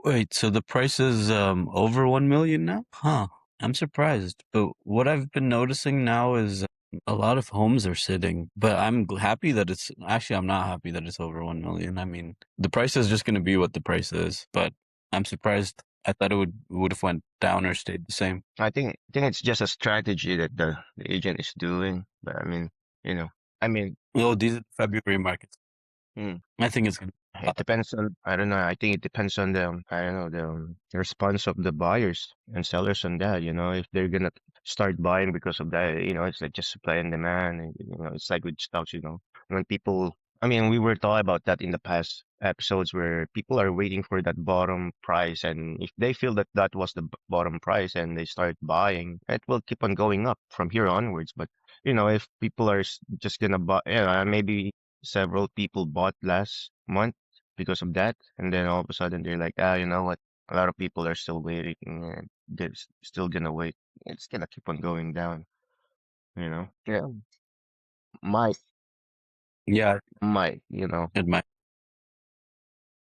Wait, so the price is over 1 million now? Huh. I'm surprised. But what I've been noticing now is a lot of homes are sitting, but happy that it's actually I'm not happy that it's over 1 million. I mean, the price is just going to be what the price is, but I'm surprised. I thought it would have went down or stayed the same. I think it's just a strategy that the agent is doing. But you know, I mean, Oh, these are the February markets. hmm, I think it's going to be it hot. depends on, I don't know. I think it depends on I don't know, the response of the buyers and sellers on that. If they're gonna start buying because of that, it's like just supply and demand. And, it's like with stocks. When people, I mean, we were talking about that in the past episodes where people are waiting for that bottom price, and if they feel that that was the bottom price and they start buying, it will keep on going up from here onwards. But if people are just gonna buy, maybe several people bought last month because of that. And then all of a sudden they're like, you know what? A lot of people are still waiting and still gonna wait. It's gonna keep on going down, you know? Yeah. Might, Yeah, might, it might.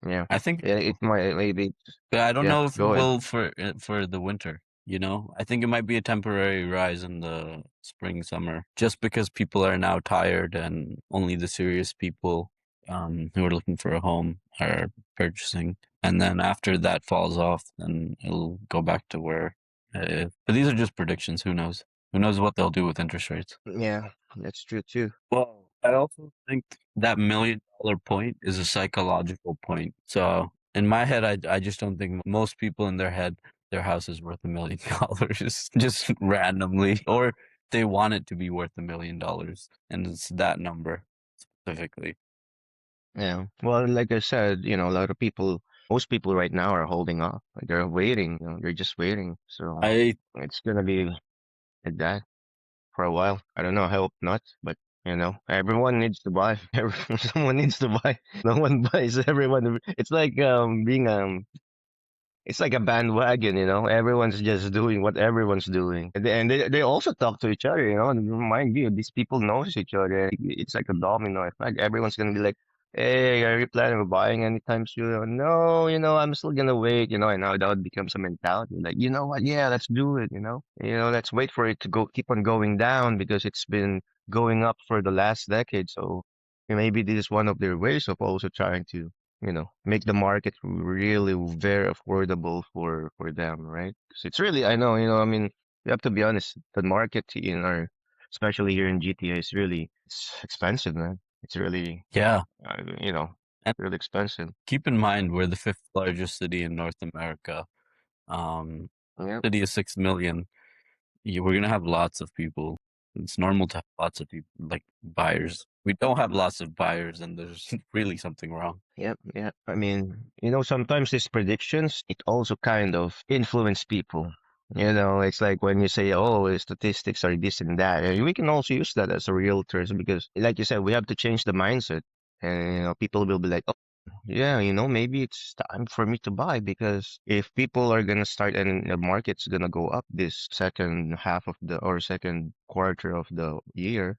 yeah. I think Yeah, it might, maybe, but I don't yeah, know if it go ahead. will for the winter, you know? I think it might be a temporary rise in the spring, summer, just because people are now tired and only the serious people who are looking for a home are purchasing. And then after that falls off, then it'll go back to where but these are just predictions. Who knows? Who knows what they'll do with interest rates? Yeah, that's true too. Well, I also think that $1 million point is a psychological point. So in my head, I just don't think most people in their head their house is worth $1 million just randomly, or they want it to be worth $1 million, and it's that number specifically. Yeah. Well, like I said, a lot of people, most people right now are holding off. Like they're waiting, they're just waiting. So I it's gonna be like that for a while. I don't know. I hope not, but everyone needs to buy. Someone needs to buy. No one buys. Everyone. It's like a bandwagon. Everyone's just doing what everyone's doing, and they also talk to each other. And mind you, these people knows each other. It's like a domino effect. Everyone's gonna be like, "Hey, are you planning on buying anytime soon?" No, I'm still gonna wait. And now that becomes a mentality. Like, you know what? Yeah, let's do it. Let's wait for it to keep on going down because it's been going up for the last decade. So maybe this is one of their ways of also trying to make the market really very affordable for them, right? 'Cause it's really, I know, I mean, you have to be honest, the market especially here in GTA, it's expensive, man. It's really, yeah, uh, you know, and really expensive. keep in mind we're the fifth largest city in North America. Um, Yep. City of 6 million. We're gonna have lots of people. It's normal to have lots of people, like buyers. We don't have lots of buyers, and there's really something wrong. Yep. Yeah. I mean, sometimes these predictions, it also kind of influence people. It's like when you say, oh, statistics are this and that. And we can also use that as a realtors because, like you said, we have to change the mindset. And, people will be like, oh, yeah, maybe it's time for me to buy because if people are going to start and the market's going to go up this second half of or second quarter of the year,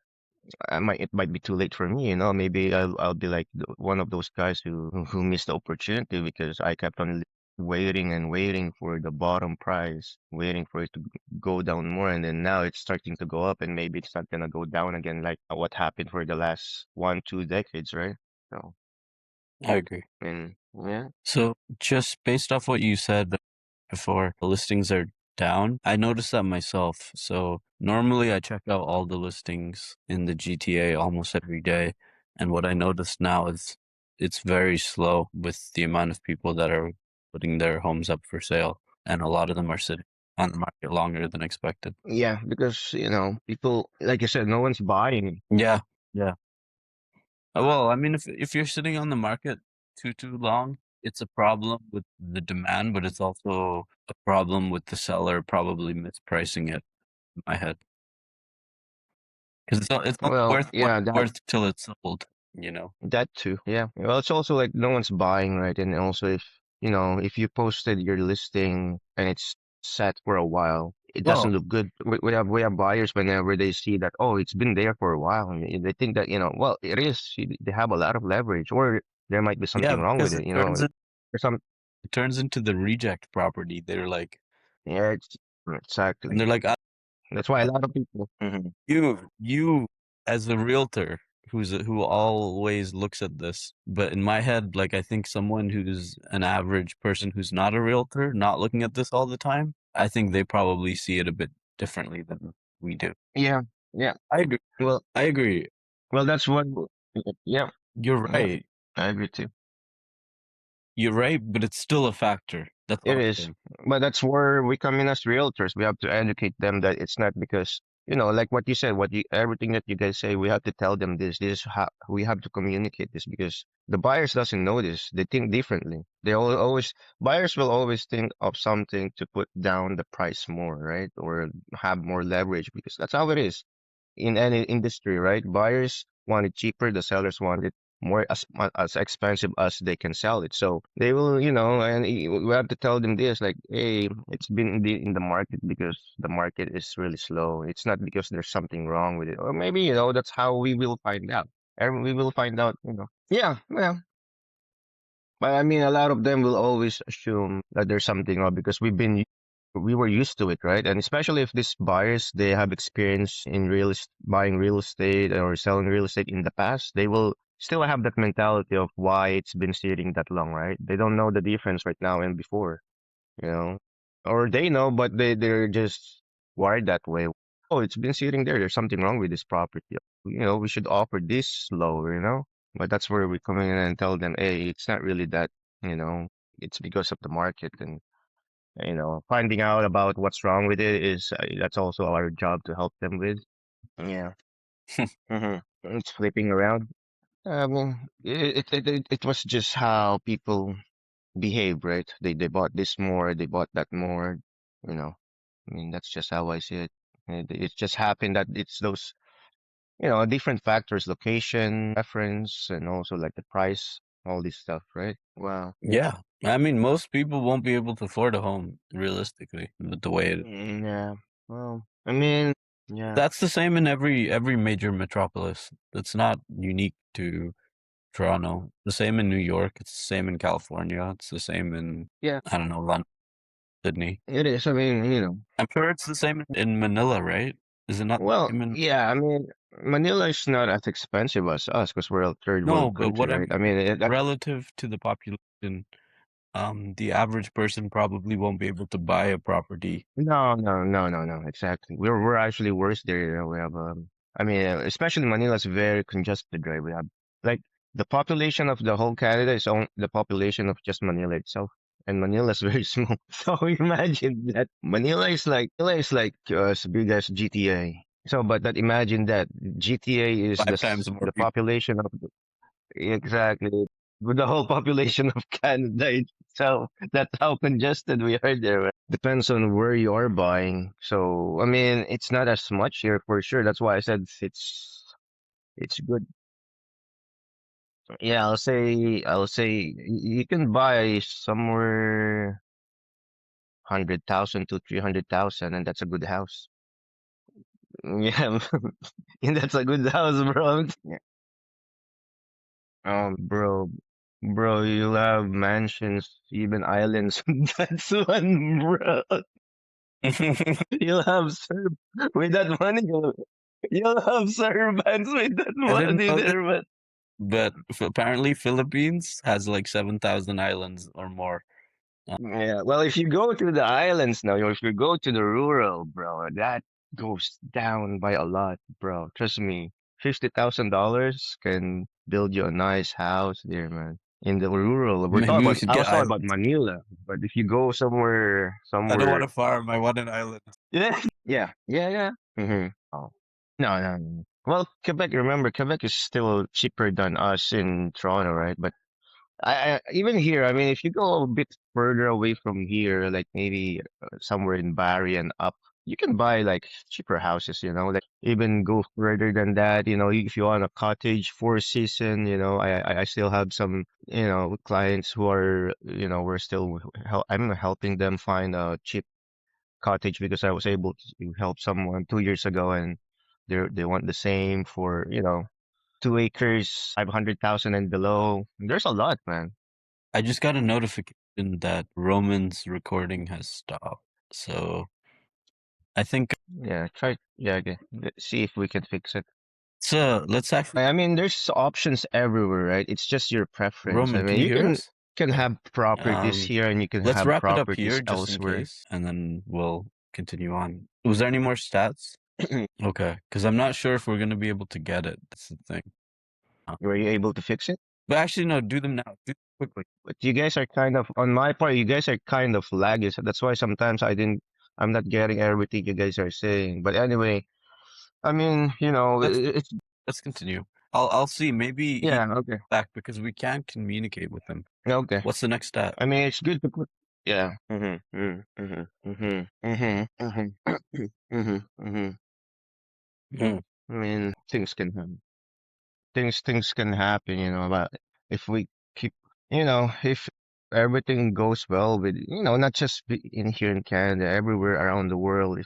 it might be too late for me. Maybe I'll be like one of those guys who missed the opportunity because I kept on waiting and waiting for the bottom price, waiting for it to go down more, and then now it's starting to go up, and maybe it's not gonna go down again like what happened for the last 1, 2 decades, right? So, I agree. and yeah, So, just based off what you said before, the listings are down. I noticed that myself. So, normally I check out all the listings in the GTA almost every day. And what I noticed now is it's very slow with the amount of people that are putting their homes up for sale. And a lot of them are sitting on the market longer than expected. yeah, because people, like I said, no one's buying. Yeah. Yeah. Well, I mean, if you're sitting on the market too long, it's a problem with the demand, but it's also a problem with the seller probably mispricing it in my head. Because it's only Well, worth what yeah, it's worth till it's sold, you know? that too, yeah. Well, it's also like no one's buying, right? And also if you posted your listing and it's set for a while, it doesn't Well, look good. We have buyers whenever they see that, oh, it's been there for a while. And they think that, well, it is. They have a lot of leverage, or there might be yeah, something wrong with because it, it turns it, There's some. it turns into the reject property. Yeah, And exactly. they're like, That's why a lot of people. you as a realtor who always looks at this, but in my head, like I think someone who's an average person who's not a realtor, not looking at this all the time, I think they probably see it a bit differently than we do. Yeah, yeah. I agree. Well, I agree. well, that's what. Yeah, You're yeah. right. I agree too. You're right, but it's still a factor. That's It all I'm is, saying. but that's where we come in as realtors. We have to educate them that it's not because, like what you said, everything that you guys say, we have to tell them this. This is how we have to communicate this because the buyers doesn't know this. They think differently. Always buyers will always think of something to put down the price more, right? Or have more leverage because that's how it is in any industry, right? Buyers want it cheaper, the sellers want it more as expensive as they can sell it. So they will, and we have to tell them this, like, hey, it's been in the market because the market is really slow. It's not because there's something wrong with it, or maybe that's how we will find out. And we will find out, Yeah, well, but I mean, a lot of them will always assume that there's something wrong because we were used to it, right? And especially if these buyers, they have experience in buying real estate or selling real estate in the past, they will still have that mentality of why it's been sitting that long, right? They don't know the difference right now and before, you know, or they know, but they're just wired that way. Oh, it's been sitting there. There's something wrong with this property. We should offer this low, But that's where we come in and tell them, hey, it's not really that, you know, it's because of the market and finding out about what's wrong with it is that's also our job to help them with. Yeah. hmm It's flipping around. I mean, it was just how people behave, right? They bought this more, they bought that more, you know. I mean, that's just how I see it. It just happened that it's those, different factors, location, preference, and also like the price, all this stuff, right? Wow. Yeah. I mean, most people won't be able to afford a home realistically, with the way it. Yeah. Well, I mean, yeah. That's the same in every major metropolis. It's not unique to Toronto. The same in New York. It's the same in California. It's the same in, Yeah, I don't know, London, Sydney. it is. I mean, I'm sure it's the same in Manila, right? Is it not well, the same in? yeah, I mean, Manila is not as expensive as us because we're a third No, world but country, what I right? I mean, mean, relative to the population, the average person probably won't be able to buy a property. no, no, no, no, no, exactly. We're actually worse there. We have, I mean, especially Manila is very congested, right? We have like the population of the whole Canada is on the population of just Manila itself, and Manila is very small. So imagine that Manila is like as big as GTA. So, but that imagine that GTA is Five times more the people. population of exactly with the whole population of Canada itself. That's how congested we are there. Depends on where you are buying. So, I mean, it's not as much here for sure. That's why I said it's good. Yeah, I'll say you can buy somewhere 100,000 to 300,000, and that's a good house. Yeah, and that's a good house, bro. Yeah. Bro, you'll have mansions, even islands. That's one, bro. You'll have with that money. You'll have servants with that I didn't money know this, there, but but apparently Philippines has like 7,000 islands or more. yeah. Well, if you go to the islands now, if you go to the rural, bro, that goes down by a lot, bro. Trust me, $50,000 can build you a nice house there, man. In the rural, Maybe we should I get was talking about islands. Manila, but if you go I don't want somewhere, a farm. I want an island. yeah, yeah, yeah, yeah. Oh, no, no, no. Well, Quebec, remember, Quebec is still cheaper than us in Toronto, right? But even here, I mean, if you go a bit further away from here, like maybe somewhere in Barrie and up, you can buy like cheaper houses, like even go further than that, if you want a cottage for a season, I still have some, clients who are, we're still, I'm helping them find a cheap cottage because I was able to help someone 2 years ago and they want the same for, 2 acres, 500,000 and below. There's a lot, man. I just got a notification in that Roman's recording has stopped. So I think Yeah, try. Yeah, okay. See if we can fix it. so. Let's actually, I mean, there's options everywhere, right? It's just your preference. I Roman, can mean, you you hear us? can Okay. have properties here and you can Let's have wrap it up properties here just in elsewhere. case, and then we'll continue on. Was there any more stats? Okay, because I'm not sure if we're gonna be able to get it. That's the thing. Were you able to fix it? But actually, no. Do them now. Do them quickly. But you guys are kind of, on my part, you guys are kind of laggy. So that's why sometimes I'm not getting everything you guys are saying. But anyway, I mean, Let's it's, let's continue. I'll see. Maybe he's yeah, okay. back because we can't communicate with him. Okay. What's the next stat? I mean, it's good to put, yeah. Mm-hmm, mm-hmm, mm-hmm, mm-hmm, mm-hmm, mm-hmm, mm-hmm. Mm. I mean, things can happen, but if we keep, if everything goes well with, not just in here in Canada, everywhere around the world, if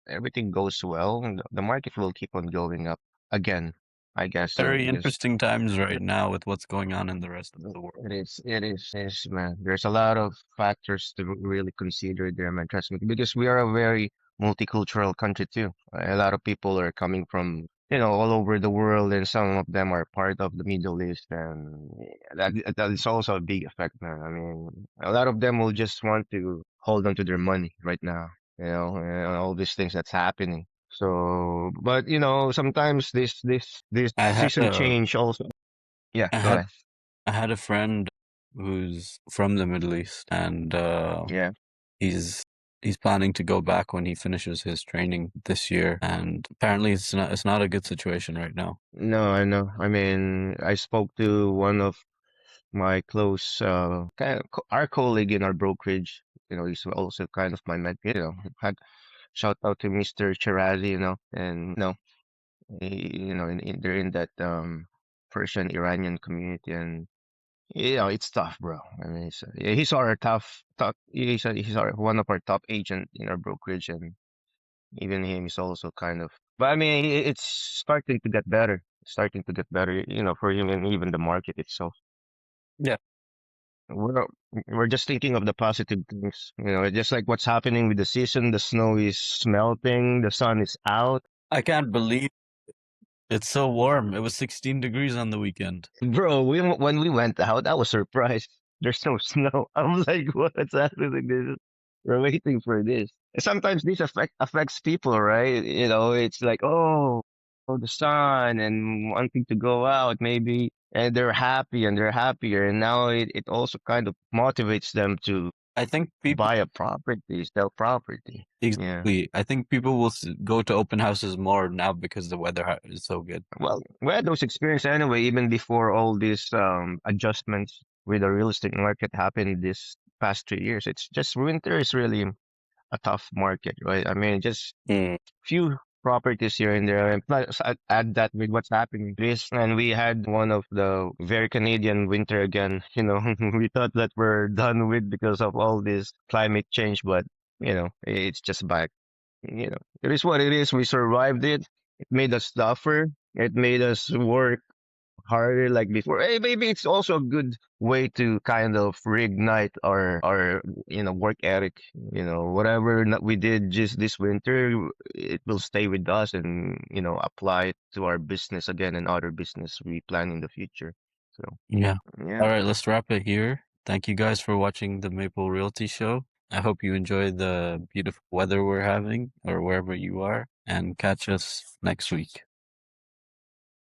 everything goes well, the market will keep on going up again, I guess so, Very because interesting times right now with what's going on in the rest of the world. it is, man. There's a lot of factors to really consider there, man. Trust me, because we are a very multicultural country too. A lot of people are coming from, all over the world, and some of them are part of the Middle East, and that is also a big effect, man. I mean, a lot of them will just want to hold on to their money right now, and all these things that's happening. So, but sometimes this I had season a change also. Yeah, I go had ahead. I had a friend who's from the Middle East, and Yeah. he's he's planning to go back when he finishes his training this year. And apparently, it's not a good situation right now. No, I know. I mean, I spoke to one of my close, kind of our colleague in our brokerage. He's also kind of my mentor. Had shout out to Mr. Chirazi, and they're in that Persian Iranian community, and it's tough, bro. I mean, he's our top. He's our one of our top agent in our brokerage, and even him is also kind of, but I mean, it's starting to get better. Starting to get better, for him and even the market itself. Yeah, We're we're just thinking of the positive things, just like what's happening with the season. The snow is melting, the sun is out. I can't believe it's so warm. It was 16 degrees on the weekend. Bro, when we went out, I was surprised. There's no snow. I'm like, what's happening? We're waiting for this. And sometimes this affects people, right? It's like, oh, the sun and wanting to go out, maybe, and they're happy and they're happier. And now it also kind of motivates them to I think people buy a property, sell property. Yeah. exactly. I think people will go to open houses more now because the weather is so good. Well, we had those experience anyway, even before all these adjustments with the real estate market happened this past 3 years. It's just winter is really a tough market, right? I mean, just Mm. few properties here and there, and plus add that with what's happening this, and we had one of the very Canadian winter again. We thought that we're done with because of all this climate change, but it's just back. It is what it is. We survived it. It made us tougher. It made us work harder like before. Hey, maybe it's also a good way to kind of reignite our work ethic. Whatever we did just this winter, it will stay with us and apply it to our business again and other business we plan in the future. So Yeah. yeah. All right, let's wrap it here. Thank you guys for watching the Maple Realty Show. I hope you enjoy the beautiful weather we're having or wherever you are, and catch us next week.